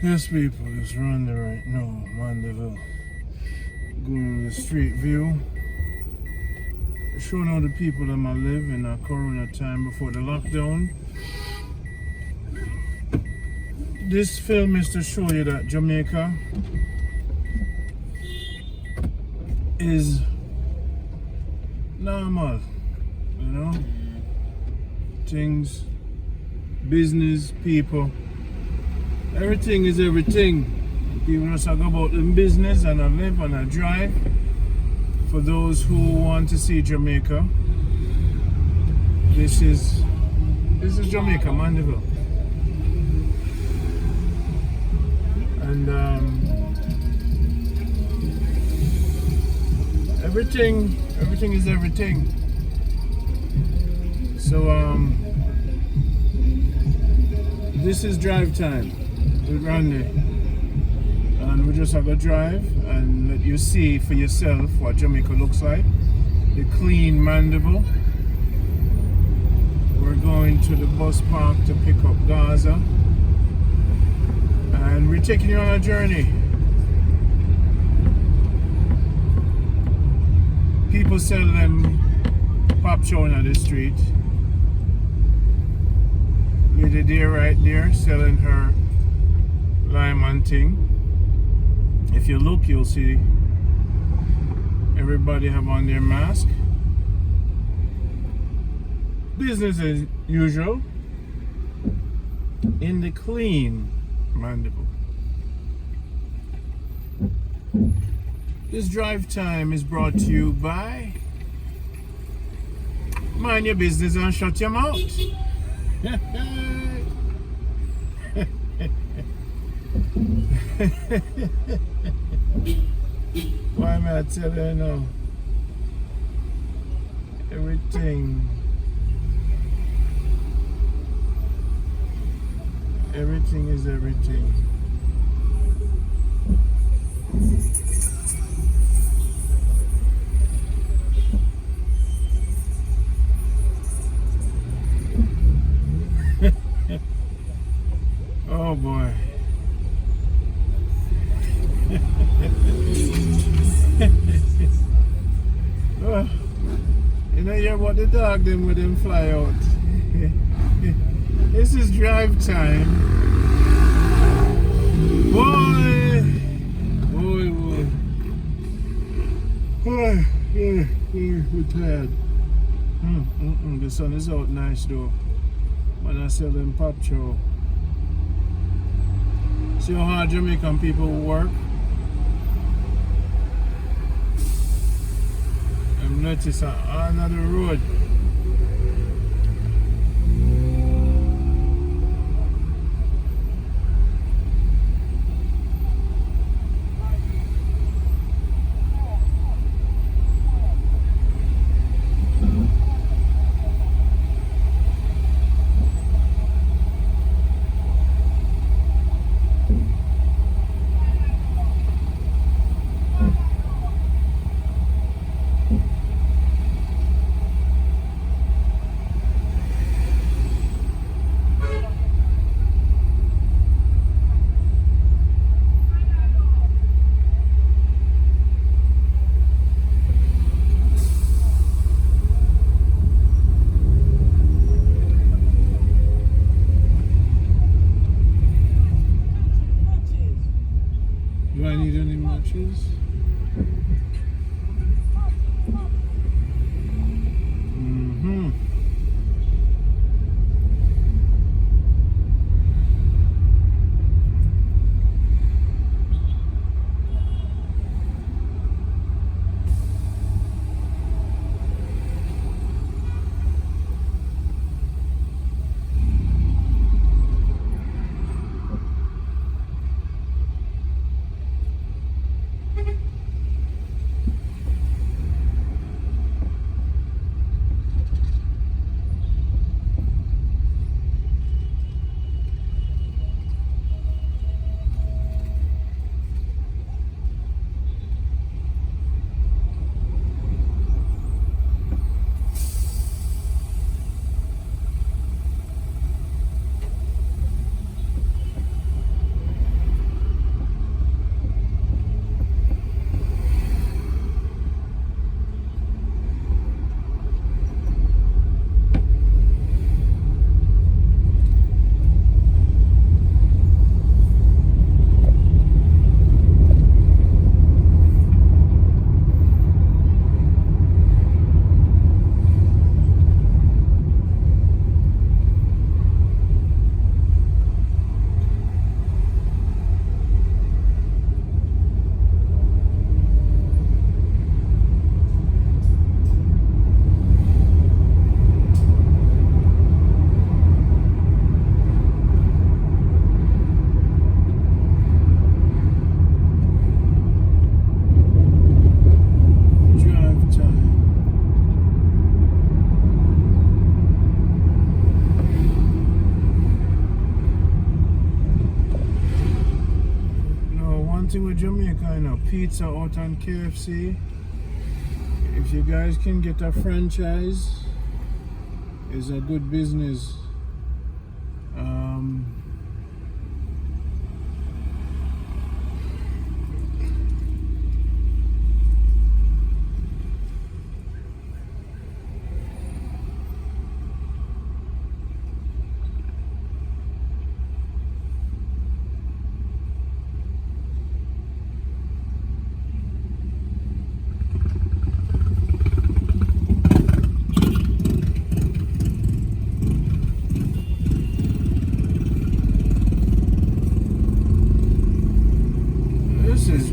Yes, people, it's Rondie right now, Mandeville. Going on the street view. Showing all the people that I live in a corona time before the lockdown. This film is to show you that Jamaica is normal, you know? Things, business, people. Everything is everything. People just talk about the business and I live and I drive. For those who want to see Jamaica, this is Jamaica, Mandeville. And everything is everything. So this is drive time with Rondie, and we just have to drive and let you see for yourself what Jamaica looks like. The clean Mandeville. We're going to the bus park to pick up Gaza, and we're taking you on a journey. People sell them popcorn on the street. Lady there right there selling her lime and thing. If you look, you'll see everybody have on their mask. Business as usual in the clean Mandeville. This drive time is brought to you by Mind Your Business and Shut Your Mouth. Why am I telling you now? Everything is everything. Oh boy. Oh, you know, hear what the dog them with them fly out. This is drive time. Boy, we're tired. The sun is out nice though. When I sell them pop show. See how hard Jamaican people work? I'm noticing another road. kind of pizza out on KFC. If you guys can get a franchise, it's a good business.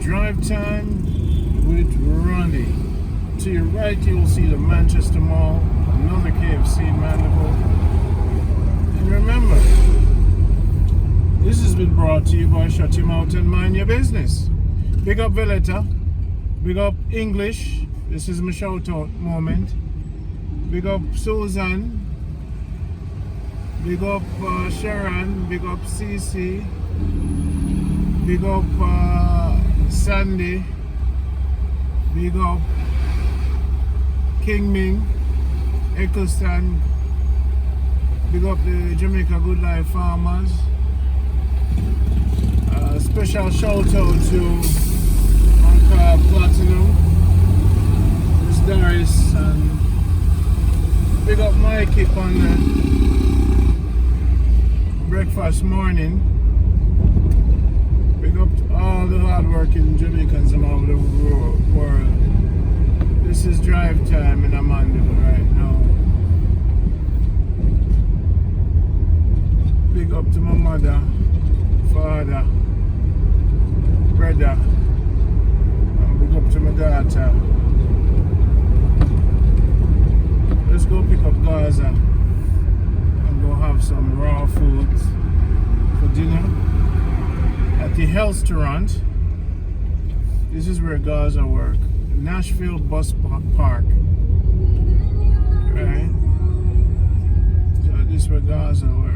Drive time with Rondie. To your right, you will see the Manchester Mall, another KFC in Mandeville. And remember, this has been brought to you by Shut Your Mouth and Mind Your Business. Big up Valletta, big up English. This is my shout out moment. Big up Susan, big up Sharon, big up CC, big up Sandy, big up King Ming, Eccleston, big up the Jamaica Good Life farmers. Special shout out to Uncle Platinum, Miss Doris, and big up Mikey on the breakfast morning. Big up to all the hard-working Jamaicans all over the world. This is drive time in Mandeville right now. Big up to my mother, father, brother, and big up to my daughter. Let's go pick up Gaza and go have some raw food for dinner at the restaurant. This is where Gaza work. Nashville Bus Park. Right? So this is where Gaza work.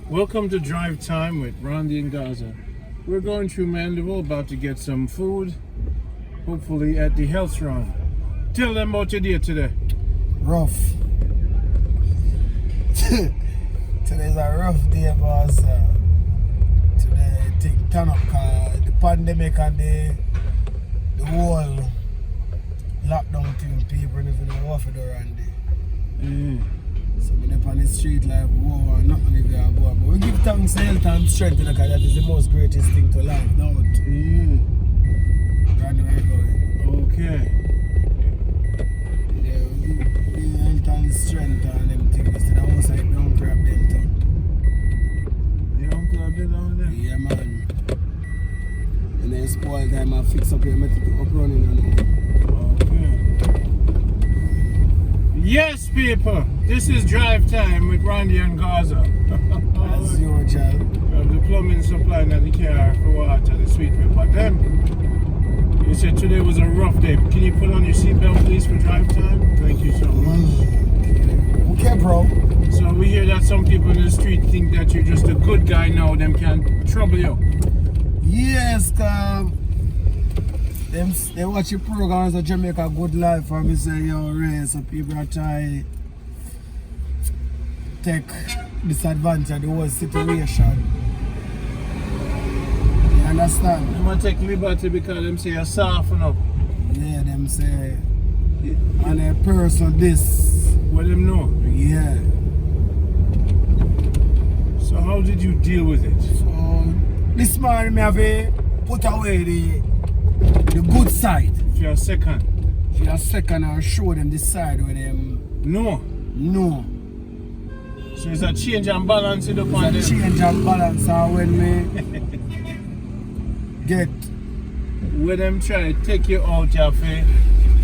Welcome to Drive Time with Rondie and Gaza. We're going through Mandeville, about to get some food, hopefully at the restaurant. Tell them about your day today. Rough. Today's a rough day, boss. Today, I think turn up the pandemic and the whole lockdown thing, people living in Waffle Rondie. So we're up on the street like, whoa, not only we are going, but we give thanks to health and strength because that is the most greatest thing to life, don't it? Rondie, where you going? Okay. Yeah, we give health and strength and them things. Instead of us, like, we don't grab them too. You don't grab them down there? Yeah, man. And then spoil time, I fix up here, I make it up running and all. Yes, people, this is Drive Time with Rondie and Gaza. As usual. The plumbing supply and the car for water, the sweet pepper. Them, you said today was a rough day. Can you put on your seatbelt, please, for Drive Time? Thank you so much. Okay, bro. So we hear that some people in the street think that you're just a good guy now, them can't trouble you. Yes, they watch your programs of Jamaica Good Life and me say, yo, Ray, so people are trying to take disadvantage of the whole situation. You understand? They want to take liberty because them say you're soften up. Yeah, them say, and a person this. What them know? Yeah. So how did you deal with it? So, this morning me have to put away the good side. If you're second. If you're second, I'll show them the side where them No. no. So it's a change and balance in the point. It's a change and balance when me get Where them try to take you out, you have to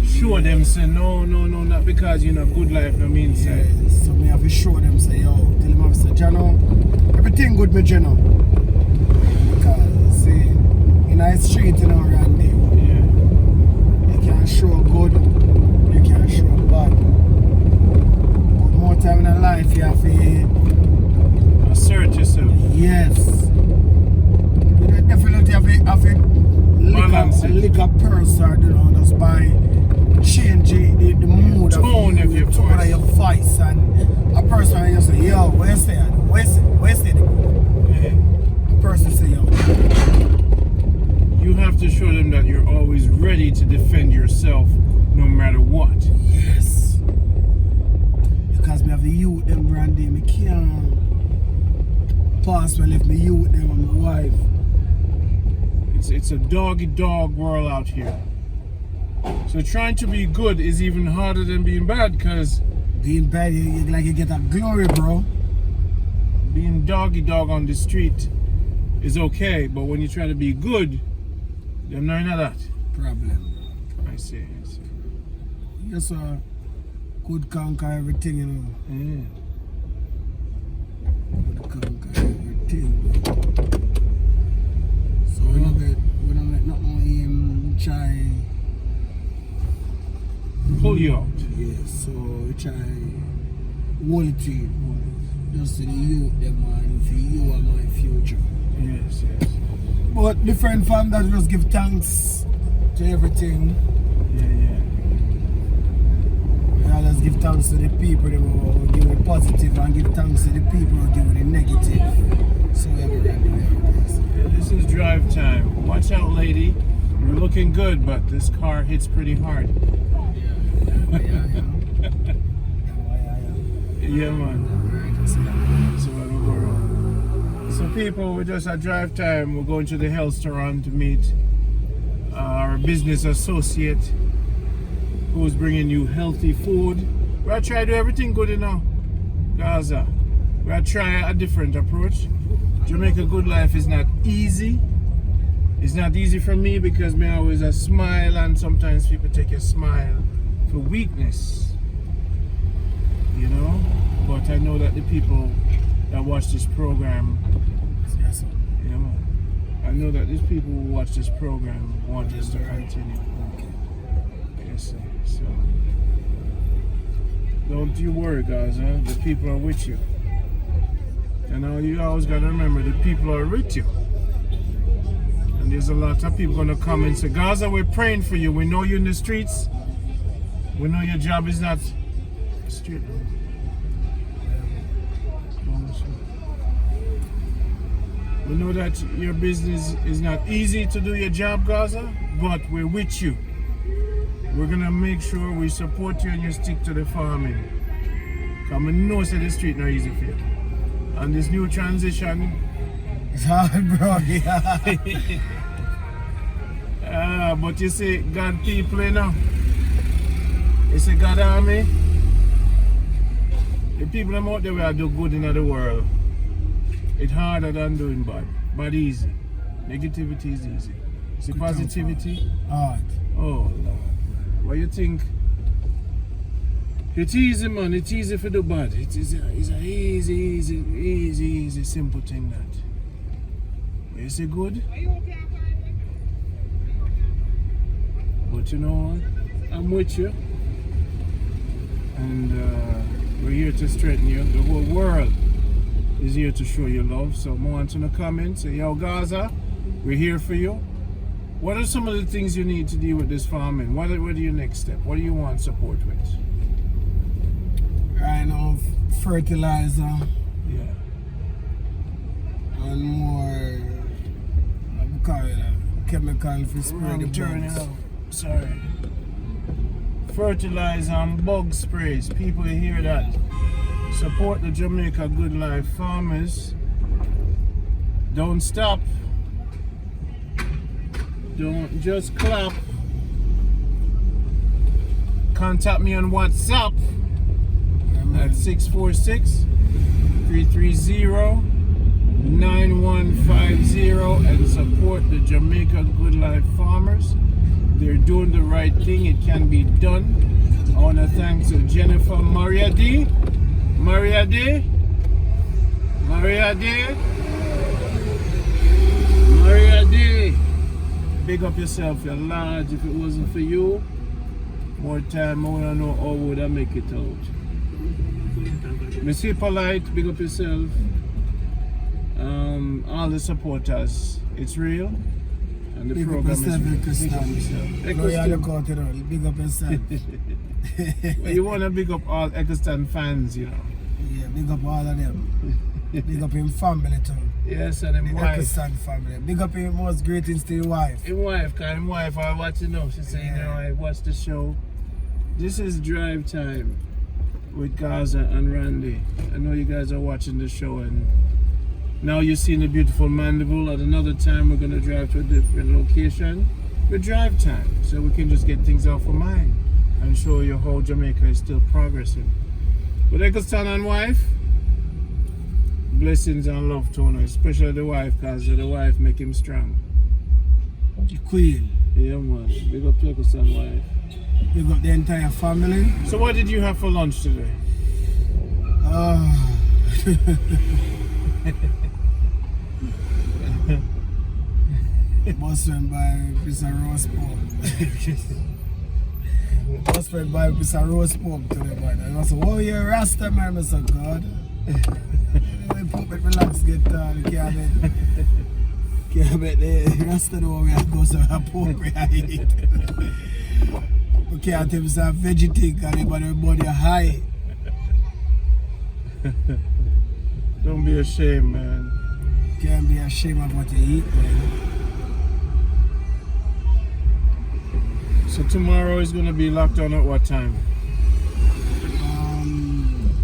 show them say no, not because you know good life no means say. so me have to show them say yo, tell them I say Jano, everything good me Jano. Because see in a street you know Rondie, you can show good, you can show bad. But more time in life you have to Assert yourself. yes. You definitely have to lick a person, you know, just by changing the mood tone of your tone of your voice, and a person just say, yo, where's it? A person say, yo. You have to show them that you're always ready to defend yourself no matter what. Yes. Because me have the youth them Rondie, me can't pass well if me youth them and my wife. It's a dog-eat-dog world out here. So trying to be good is even harder than being bad, because being bad, you get a glory, bro. being dog-eat-dog on the street is okay, but when you try to be good, you're none of that. Problem. I see. Yes, sir. Could conquer everything, you know. Yeah. Could conquer everything, bro. So we don't make nothing him try. Pull you out. Yes, so we try hold it in. Just to the youth, them man, for you are my future. Yes. But different from that, just give thanks to everything. Yeah. Let's give thanks to the people that will give it positive, and give thanks to the people who give it negative. So This is drive time. Watch out, lady. You're looking good, but this car hits pretty hard. Yeah, man. So where we go wrong. So people, we're just at drive time. We're going to the health restaurant to meet our business associate who's bringing you healthy food. We're gonna try to do everything good, you know. Gaza. We're gonna try a different approach. Jamaica Good Life is not easy. It's not easy for me because me always a smile, and sometimes people take a smile for weakness. You know? But I know that the people that watch this program, yes, sir. yeah, man. I know that these people who watch this program want us to continue. Okay. Yes, sir. So don't you worry, guys. The people are with you. And now you always gotta remember the people are with you. And there's a lot of people gonna come and say, Gaza, we're praying for you. We know you're in the streets. We know your job is not street. We know that your business is not easy to do your job, Gaza, but we're with you. We're gonna make sure we support you and you stick to the farming. Come and know that the street not easy for you. And this new transition, It's hard, bro. but you see, God people, you know. You see, God army. The people them out there will do good in the world. It's harder than doing bad. Bad easy. Negativity is easy. See, Good positivity. Hard. Oh Lord. What you think? It's easy, man. It's easy for the bad. It's a easy, simple thing that. Is it good? But you know what? I'm with you. And we're here to strengthen you. The whole world is here to show you love. So I want to comment, say, yo, Gaza, we're here for you. What are some of the things you need to deal with this farming? What are your next step? What do you want support with? Right now, fertilizer Yeah. and more chemical for spray the bugs. Sorry. Fertilizer and bug sprays. People hear that. Support the Jamaica Good Life farmers. Don't stop. Don't just clap. Contact me on WhatsApp at 646-330-9150 and support the Jamaica Good Life farmers. They're doing the right thing. It can be done. I want to thank Jennifer Mariade. Big up yourself, you're large. If it wasn't for you, more time, I want to know how would I make it out. Monsieur Polite, big up yourself. All the supporters, it's real. And the big program up yourself, is real. Big up yourself. Big up yourself. Well, you want to big up all Eccleston fans, you know. Yeah, big up all of them. Big up him family too. Yes, and him The wife. Eccleston family. Big up him most greetings to your wife. Him wife, cause him wife I watch it now. She say, you know, I watch the show. This is drive time with Gaza and Rondie. I know you guys are watching the show, and now you're seeing the beautiful Mandeville. At another time, we're gonna drive to a different location with drive time, so we can just get things off our mind and show you how Jamaica is still progressing. But Eccleston and wife, blessings and love to her, especially the wife, because the wife make him strong. The queen. Yeah, man. Big up to Eccleston wife. Big up the entire family. So what did you have for lunch today? Bus went by a piece of roast pork. Bus went by a piece of roast pork today, man. I was like, oh, you're a Rasta, man. I said, God. We put it relax, get down. Can't make the Rasta know we have to go some pork we eat. We can't tell some vegetarian and everybody high. Don't be ashamed, man. Can't be ashamed of what you eat, man. So tomorrow is going to be locked down at what time?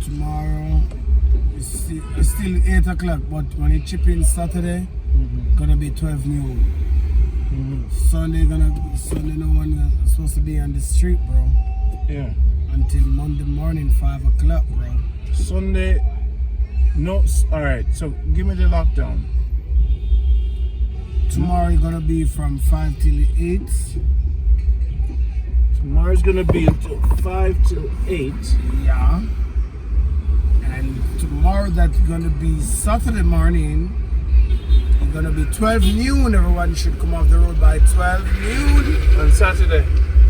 Tomorrow it's still 8 o'clock, but when it chip in Saturday, gonna be 12 noon. Sunday no one supposed to be on the street, bro. Yeah. Until Monday morning, 5 o'clock, bro. Sunday, no, alright, so give me the lockdown. Tomorrow it's gonna be from 5 till 8. Tomorrow's going to be until 5 till 8. Yeah. And tomorrow that's gonna be Saturday morning. It's gonna be 12 noon. Everyone should come off the road by 12 noon. On Saturday.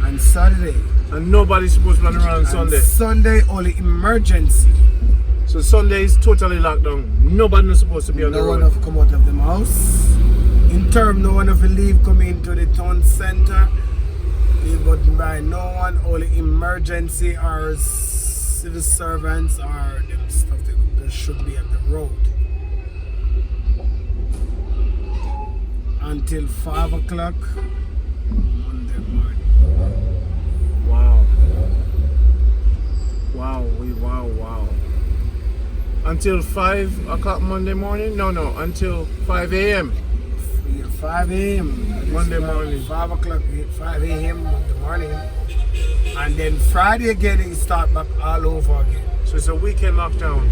On Saturday. And nobody's supposed to run around on Sunday. Sunday only emergency. So Sunday is totally locked down. Nobody's supposed to be on the No road. one have come out of the house. In term, no one have leave come into the town center. But by no one, only emergency or civil servants or them stuff that should be on the road. Until 5 o'clock Monday morning. Wow. Wow. Until 5 o'clock Monday morning? No, until 5 a.m. Yeah, 5 a.m. Monday morning. 5 o'clock, 5 a.m. Monday morning. And then Friday again, it start back all over again. So it's a weekend lockdown.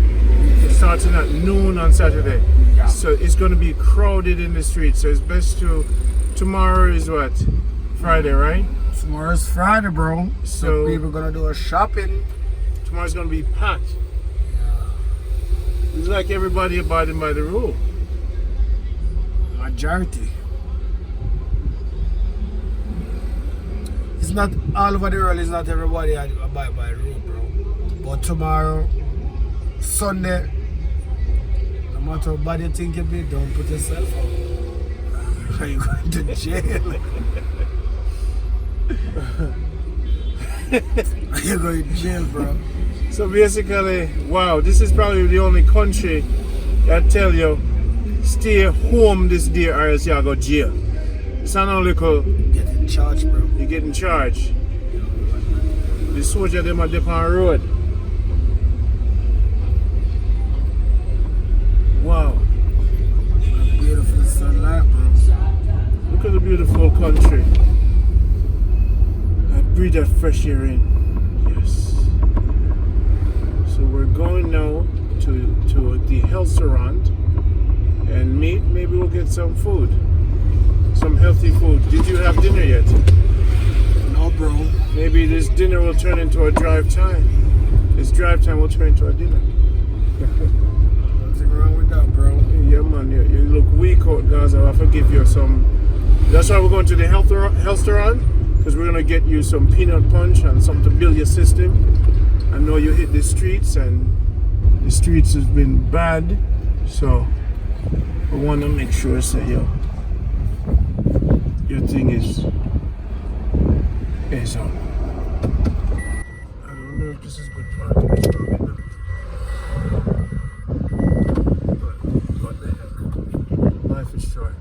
It starts at noon on Saturday. Yeah. So it's going to be crowded in the streets. So it's best to... Tomorrow is what? Friday, right? Tomorrow's Friday, bro. So people gonna do a shopping. Tomorrow's going to be packed. It's like everybody abiding by the rule. Majority. It's not all over the world, it's not everybody abide by the rule, bro. But tomorrow, Sunday, no matter how bad you think you be, don't put yourself out. Or you're going to jail. You're going to jail, bro. So basically, wow, this is probably the only country that tell you stay home this day or else you go to jail. It's not only cool. Get in charge, bro. You get in charge. The soldier them are up on the road. Wow. Beautiful sunlight, bro. Look at the a beautiful country. I breathe that fresh air in. Yes. So we're going now to the health restaurant and maybe we'll get some food. Some healthy food. Did you have dinner yet? No, bro. Maybe this dinner will turn into a drive time. This drive time will turn into a dinner. Nothing wrong with that, bro. Yeah, man. You look weak out, Gaza. I'll have to give you some. That's why we're going to the health restaurant, because we're gonna get you some peanut punch and something to build your system. I know you hit the streets, and the streets has been bad, so I want to make sure, say, yo, your thing is on. I don't know if this is good parking. What the heck? Life is short.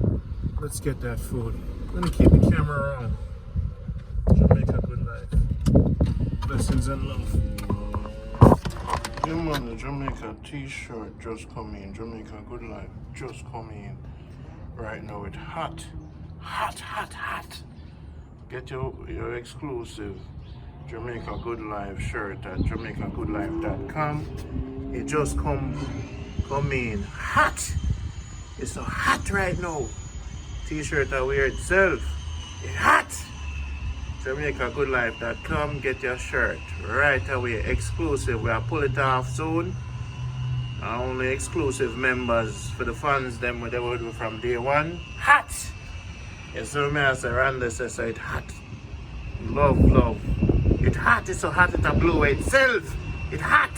Let's get that food. Let me keep the camera on. Jamaica Good Life. Blessings and love. Yeah, man, the Jamaica t-shirt just come in. Jamaica Good Life just come in. Right now it's hot. Hot. Get your exclusive Jamaica Good Life shirt at jamaicagoodlife.com. It just come in hot. It's so hot right now. T-shirt I wear itself. It's hot. JamaicaGoodLife.com. Get your shirt right away. Exclusive. We'll pull it off soon. Only exclusive members for the fans. Them they will do from day one. Hot. Yes, so me as a Rondie says so it's hot. Love. It's hot. It's so hot. It's a blue itself. It's hot.